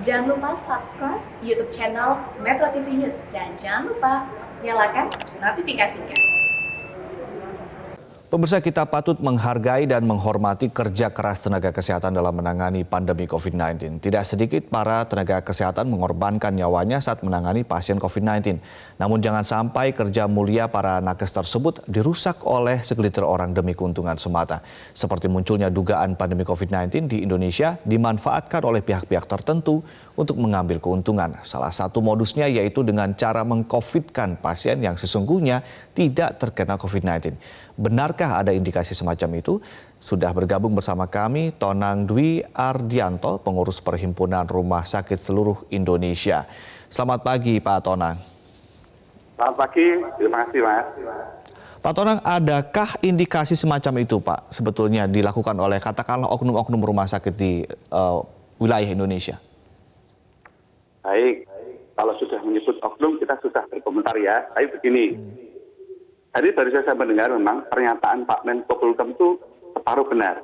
Jangan lupa subscribe YouTube channel Metro TV News dan jangan lupa nyalakan notifikasinya. Pemirsa, kita patut menghargai dan menghormati kerja keras tenaga kesehatan dalam menangani pandemi COVID-19. Tidak sedikit para tenaga kesehatan mengorbankan nyawanya saat menangani pasien COVID-19. Namun jangan sampai kerja mulia para nakes tersebut dirusak oleh segelintir orang demi keuntungan semata. Seperti munculnya dugaan pandemi COVID-19 di Indonesia dimanfaatkan oleh pihak-pihak tertentu untuk mengambil keuntungan. Salah satu modusnya yaitu dengan cara meng-COVID-kan pasien yang sesungguhnya tidak terkena COVID-19. Benarkah ada indikasi semacam itu? Sudah bergabung bersama kami Tonang Dwi Ardianto, pengurus Perhimpunan Rumah Sakit Seluruh Indonesia. Selamat pagi Pak Tonang. Selamat pagi, terima kasih Mas. Pak Tonang, adakah indikasi semacam itu Pak sebetulnya dilakukan oleh katakanlah oknum-oknum rumah sakit di wilayah Indonesia? Baik, kalau sudah menyebut oknum kita sudah berkomentar ya. Tapi begini, tadi baru saya mendengar memang pernyataan Pak Menko Polhukam itu separuh benar.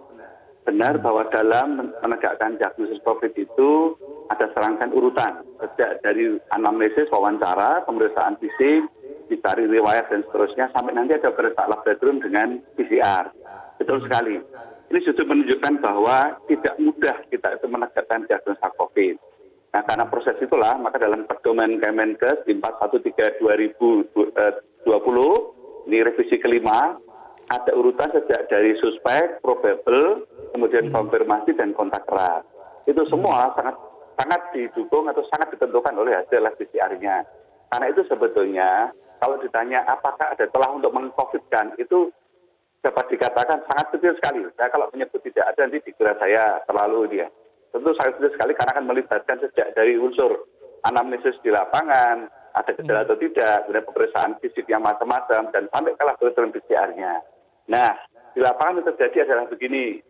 Benar bahwa dalam menegakkan diagnosis COVID itu ada serangkaian urutan. Sejak dari anamnesis, wawancara, pemeriksaan fisik, dicari riwayat dan seterusnya, sampai nanti ada pemeriksaan laboratorium dengan PCR. Betul sekali. Ini justru menunjukkan bahwa tidak mudah kita itu menegakkan diagnosis COVID. Nah, karena proses itulah, maka dalam pedoman Kemenkes 413/2020, ini revisi kelima, ada urutan sejak dari suspek, probable, kemudian konfirmasi dan kontak erat. Itu semua sangat didukung atau sangat ditentukan oleh hasil lab PCR-nya. Karena itu sebetulnya kalau ditanya apakah ada celah untuk meng-COVID-kan, itu dapat dikatakan sangat kecil sekali. Saya kalau menyebut tidak ada, nanti dikira saya terlalu dia. Tentu sangat kecil sekali karena akan melibatkan sejak dari unsur anamnesis di lapangan, ada gejala atau tidak, kemudian pemeriksaan fisik yang macam-macam, dan sampai ke laboratorium PCR-nya. Nah, di lapangan yang terjadi adalah begini,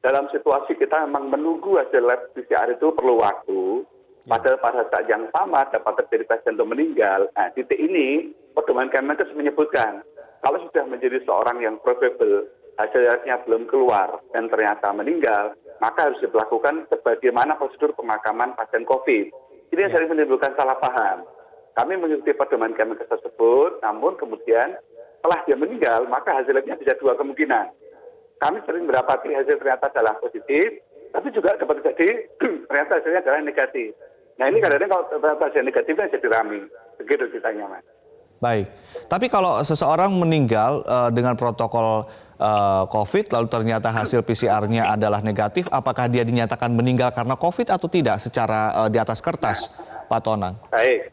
dalam situasi kita memang menunggu hasil lab PCR itu perlu waktu, padahal pada saat yang sama dapat terjadi pasien untuk meninggal. Nah, titik ini, pedoman Kemenkes menyebutkan, kalau sudah menjadi seorang yang probable, hasilnya belum keluar, dan ternyata meninggal, maka harus dilakukan sebagaimana prosedur pemakaman pasien COVID. Ini yang sering menimbulkan salah paham. Kami mengikuti pedoman Kemenkes tersebut, namun kemudian setelah dia meninggal, maka hasilnya bisa dua kemungkinan. Kami sering mendapati hasil ternyata adalah positif, tapi juga dapat jadi ternyata hasilnya adalah negatif. Nah ini kadang-kadang kalau ternyata hasil negatifnya jadi ramai. Begitu ceritanya, Mas. Baik, tapi kalau seseorang meninggal dengan protokol COVID, lalu ternyata hasil PCR-nya adalah negatif, apakah dia dinyatakan meninggal karena COVID atau tidak secara di atas kertas, Pak Tonang? Baik.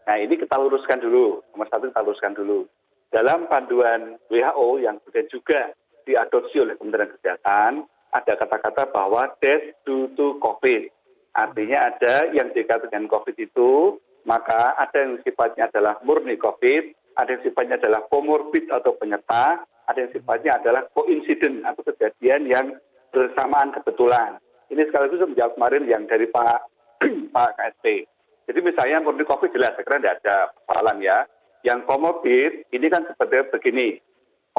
Nah ini kita luruskan dulu, nomor satu kita luruskan dulu. Dalam panduan WHO yang kemudian juga diadopsi oleh Kementerian Kesehatan, ada kata-kata bahwa death due to COVID. Artinya ada yang dikatakan COVID itu, maka ada yang sifatnya adalah murni COVID, ada yang sifatnya adalah komorbid atau penyerta, ada yang sifatnya adalah koinsiden atau kejadian yang bersamaan kebetulan. Ini sekaligus menjawab kemarin yang dari Pak KSP. Jadi misalnya murni COVID jelas, saya kira tidak ada persoalan ya. Yang komorbid ini kan seperti begini,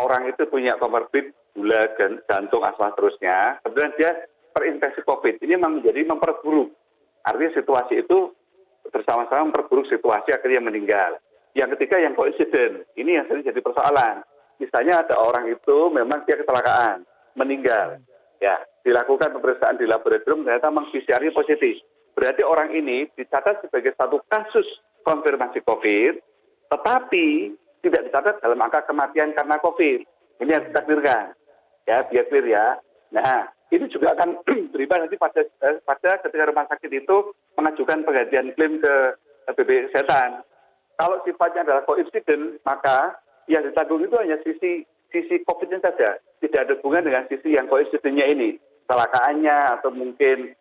orang itu punya komorbid gula, jantung, asma terusnya, kemudian dia terinfeksi COVID. Ini memang menjadi memperburuk. Artinya situasi itu bersama-sama memperburuk situasi akhirnya meninggal. Yang ketiga yang koinsiden, ini yang sering jadi persoalan. Misalnya ada orang itu memang dia kecelakaan, meninggal. Ya, dilakukan pemeriksaan di laboratorium ternyata memang PCR-nya positif. Berarti orang ini dicatat sebagai satu kasus konfirmasi COVID, tetapi tidak dicatat dalam angka kematian karena COVID. Ini yang kita clearkan. Ya, biar clear ya. Nah, ini juga akan berimbas nanti pada ketika rumah sakit itu mengajukan penggantian klaim ke BPJS Kesehatan. Kalau sifatnya adalah koinsiden, maka yang ditanggung itu hanya sisi COVID-nya saja. Tidak ada hubungan dengan sisi yang koinsidennya ini. Kecelakaannya atau mungkin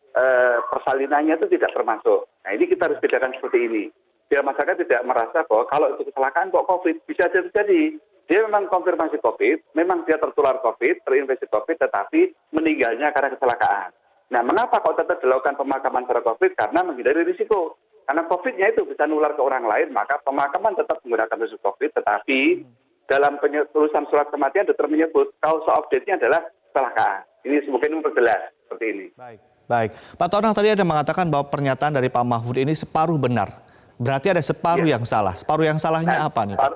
persalinannya itu tidak termasuk. Nah ini kita harus bedakan seperti ini. Biar masyarakat tidak merasa bahwa kalau itu kecelakaan kok COVID, bisa terjadi. Dia memang konfirmasi COVID, memang dia tertular COVID, terinfeksi COVID, tetapi meninggalnya karena kecelakaan. Nah mengapa kok tetap dilakukan pemakaman secara COVID? Karena menghindari risiko. Karena COVID-nya itu bisa nular ke orang lain, maka pemakaman tetap menggunakan risiko COVID, tetapi dalam tulisan surat kematian dokter menyebut cause of death-nya adalah kecelakaan. Ini mungkin memperjelas seperti ini. Baik. Baik, Pak Tonang tadi ada mengatakan bahwa pernyataan dari Pak Mahfud ini separuh benar. Berarti ada separuh yang salah. Separuh yang salahnya apa nih, Pak?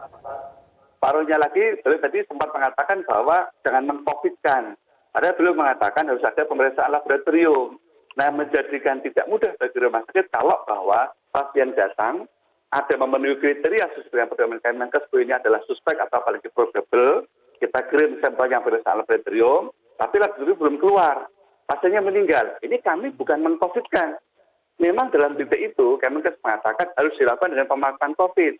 Paruhnya lagi, beliau tadi sempat mengatakan bahwa jangan mengcovidkan. Padahal beliau mengatakan harus ada pemeriksaan laboratorium. Nah, menjadikan tidak mudah bagi rumah sakit kalau bahwa pasien datang ada memenuhi kriteria sesuai dengan pedoman Kemenkes bahwa ini adalah suspek atau apalagi probable. Kita kirim sampelnya pemeriksaan laboratorium, tapi laboratorium belum keluar. Pasiennya meninggal. Ini kami bukan mengcovidkan. Memang dalam titik itu Kemenkes mengatakan harus dilakukan dengan pemeriksaan COVID.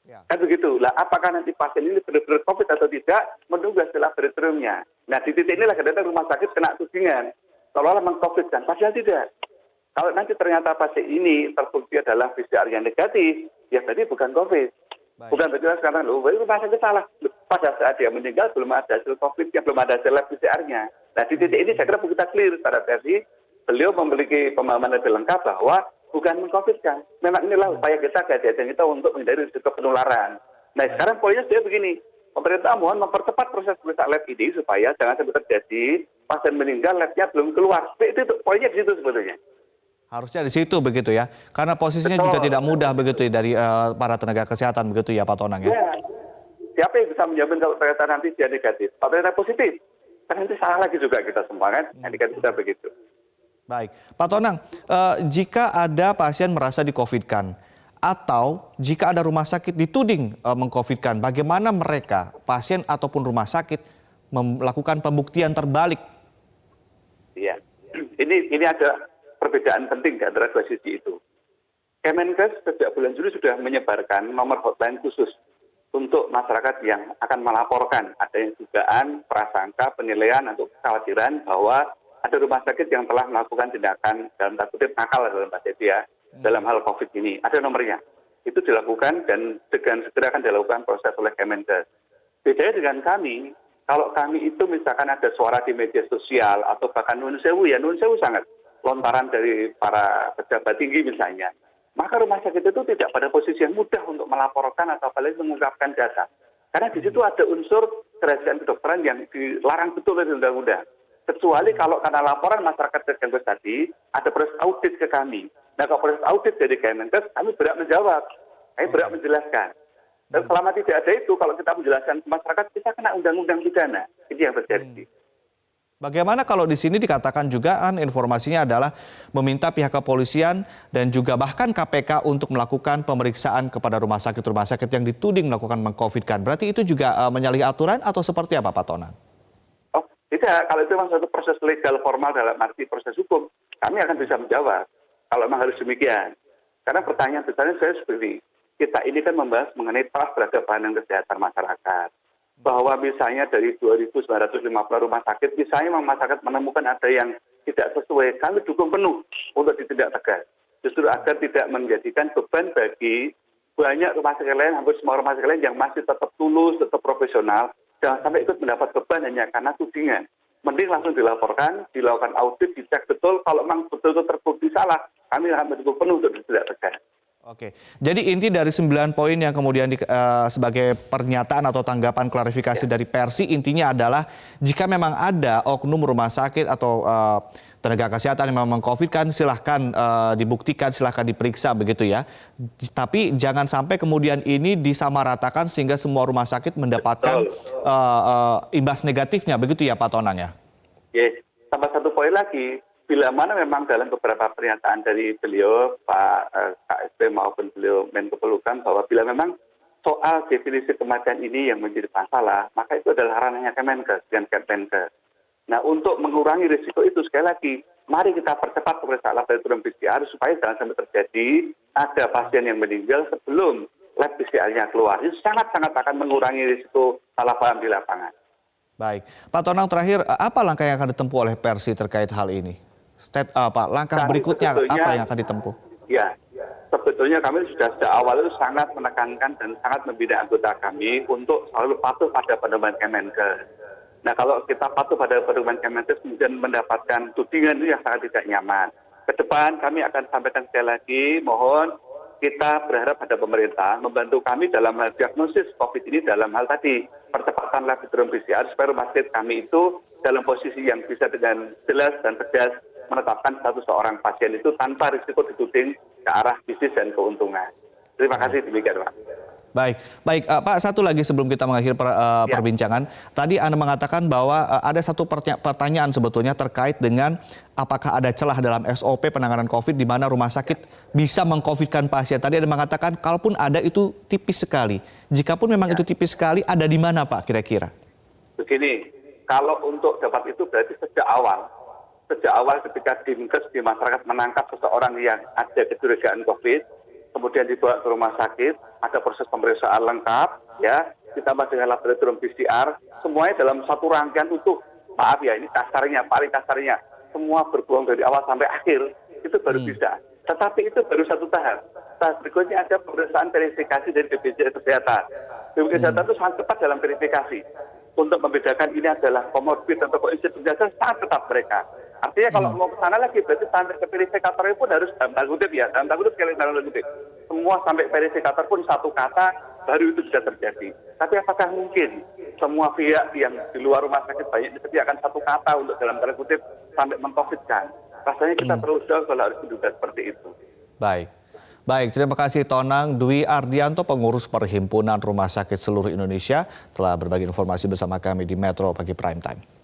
Ya. Kan begitu. Lah, apakah nanti pasien ini benar-benar COVID atau tidak, menunggu hasil laboratoriumnya. Nah, di titik inilah kadang-kadang rumah sakit kena tudingan. Seolah-olah meng-COVID-kan. Padahal tidak. Kalau nanti ternyata pasien ini terbukti adalah PCR yang negatif, ya berarti bukan COVID. Baik. Bukan berarti sekarang, loh, rumah sakit salah. Pada saat dia meninggal, belum ada hasil COVID-nya, belum ada hasil lab PCR-nya. Nah, di titik ini saya kira kita clear pada versi beliau memiliki pemahaman lebih lengkap bahwa bukan meng-COVID-kan. Memang inilah upaya kita, kehati-hatian kita untuk menghindari risiko penularan. Nah, sekarang poinnya sudah begini. Pemerintah mohon mempercepat proses pemeriksaan lab ini supaya jangan sampai terjadi pasien meninggal labnya belum keluar. Itu poinnya di situ sebetulnya. Harusnya di situ begitu ya. Karena posisinya juga tidak mudah begitu ya dari para tenaga kesehatan begitu ya Pak Tonang ya. Ya. Siapa yang bisa menjamin kalau ternyata nanti dia negatif? Kalau ternyata positif, kan nanti salah lagi juga kita semua kan. Kan kita begitu. Baik, Pak Tonang, jika ada pasien merasa di-COVID-kan atau jika ada rumah sakit dituding meng-COVID-kan, bagaimana mereka, pasien ataupun rumah sakit, melakukan pembuktian terbalik? Iya, ini ada perbedaan penting antara dua sisi itu. Kemenkes sejak bulan Juli sudah menyebarkan nomor hotline khusus untuk masyarakat yang akan melaporkan adanya dugaan, prasangka, penilaian atau kekhawatiran bahwa ada rumah sakit yang telah melakukan tindakan dalam tanda kutip nakal dalam bahasa itu ya, dalam hal COVID ini. Ada nomornya. Itu dilakukan dan dengan segera akan dilakukan proses oleh Kemenkes. Bedanya dengan kami, kalau kami itu misalkan ada suara di media sosial atau bahkan nun sewu sangat lontaran dari para pejabat tinggi misalnya. Maka rumah sakit itu tidak pada posisi yang mudah untuk melaporkan atau apalagi mengungkapkan data. Karena di situ ada unsur kerahasiaan kedokteran yang dilarang betul oleh undang-undang. Kecuali kalau karena laporan masyarakat terganggu tadi, ada proses audit ke kami. Nah, kalau proses audit dari Kemenkes, kami berhak menjawab, kami berhak menjelaskan. Dan selama tidak ada itu, kalau kita menjelaskan ke masyarakat, kita kena undang-undang pidana. Ini yang terjadi. Bagaimana kalau di sini dikatakan juga kan informasinya adalah meminta pihak kepolisian dan juga bahkan KPK untuk melakukan pemeriksaan kepada rumah sakit yang dituding melakukan meng-COVID-kan. Berarti itu juga menyalahi aturan atau seperti apa Pak Tonang? Oh, tidak. Kalau itu memang suatu proses legal formal dalam arti proses hukum, kami akan bisa menjawab kalau memang harus demikian. Karena pertanyaan besarnya saya seperti kita ini kan membahas mengenai trust terhadap pelayanan kesehatan masyarakat. Bahwa misalnya dari 2.950 rumah sakit, misalnya masyarakat menemukan ada yang tidak sesuai, kami dukung penuh untuk ditindak tegas. Justru agar tidak menjadikan beban bagi banyak rumah sakit lain, hampir semua rumah sakit lain yang masih tetap tulus, tetap profesional, jangan sampai ikut mendapat beban hanya karena tudingan. Mending langsung dilaporkan, dilakukan audit, dicek betul, kalau memang betul-betul terbukti salah, kami akan mendukung penuh untuk ditindak tegas. Oke, jadi inti dari 9 poin yang kemudian sebagai pernyataan atau tanggapan klarifikasi dari Persi intinya adalah jika memang ada oknum rumah sakit atau tenaga kesehatan yang memang COVID kan silahkan dibuktikan, silahkan diperiksa begitu ya. Tapi jangan sampai kemudian ini disamaratakan sehingga semua rumah sakit mendapatkan imbas negatifnya begitu ya Pak Tonang ya? Yes, tambah satu poin lagi. Bila mana memang dalam beberapa pernyataan dari beliau, Pak KSP maupun beliau Menko Polhukam, bahwa bila memang soal definisi kematian ini yang menjadi masalah, maka itu adalah ranahnya Kemenkes dan Kemenkes. Nah, untuk mengurangi risiko itu, sekali lagi, mari kita percepat pemeriksaan laboratorium PCR supaya jangan sampai terjadi ada pasien yang meninggal sebelum lab PCR-nya keluar. Itu sangat-sangat akan mengurangi risiko salah paham di lapangan. Baik, Pak Tonang terakhir, apa langkah yang akan ditempuh oleh Persi terkait hal ini? Langkah berikutnya apa yang akan ditempuh? Ya, sebetulnya kami sudah sejak awal itu sangat menekankan dan sangat membina anggota kami untuk selalu patuh pada pedoman Kemenkes. Nah, kalau kita patuh pada pedoman Kemenkes kemudian mendapatkan tudingan itu yang sangat tidak nyaman. Ke depan kami akan sampaikan sekali lagi, mohon kita berharap pada pemerintah membantu kami dalam hal diagnosis COVID ini dalam hal tadi percepatan laboratorium PCR supaya rumah sakit kami itu dalam posisi yang bisa dengan jelas dan tegas menetapkan status seorang pasien itu tanpa risiko dituding ke arah bisnis dan keuntungan. Terima kasih, demikian Pak. Baik, Pak, satu lagi sebelum kita mengakhiri perbincangan. Tadi Anda mengatakan bahwa ada satu pertanyaan sebetulnya terkait dengan apakah ada celah dalam SOP penanganan COVID di mana rumah sakit bisa meng-COVID-kan pasien. Tadi Anda mengatakan kalaupun ada itu tipis sekali. Jikapun memang itu tipis sekali, ada di mana Pak kira-kira? Begini, kalau untuk dapat itu berarti sejak awal ketika Dinkes di masyarakat menangkap seseorang yang ada kecurigaan COVID, kemudian dibawa ke rumah sakit, ada proses pemeriksaan lengkap, ya, ditambah dengan laboratorium PCR, semuanya dalam satu rangkaian utuh. Maaf ya, ini kasarnya, paling kasarnya, semua berbohong dari awal sampai akhir, itu baru bisa. Tetapi itu baru satu tahap. Tahap berikutnya ada pemeriksaan verifikasi dari BPJS Kesehatan. BPJS Kesehatan itu sangat ketat dalam verifikasi. Untuk membedakan ini adalah komorbid atau koinsidensi dasar, sangat ketat mereka. Artinya kalau mau ke sana lagi berarti sampai ke verifikatornya pun harus dalam tanda kutip ya, dalam tanda kutip sekali dalam tanda kutip. Semua sampai verifikator pun satu kata baru itu bisa terjadi. Tapi apakah mungkin semua pihak yang di luar rumah sakit banyak disediakan satu kata untuk dalam tanda kutip sampai mengcovidkan? Rasanya kita perlu jauh kalau harus diduga seperti itu. Baik, terima kasih Tonang Dwi Ardianto, pengurus Perhimpunan Rumah Sakit Seluruh Indonesia, telah berbagi informasi bersama kami di Metro Pagi Prime Time.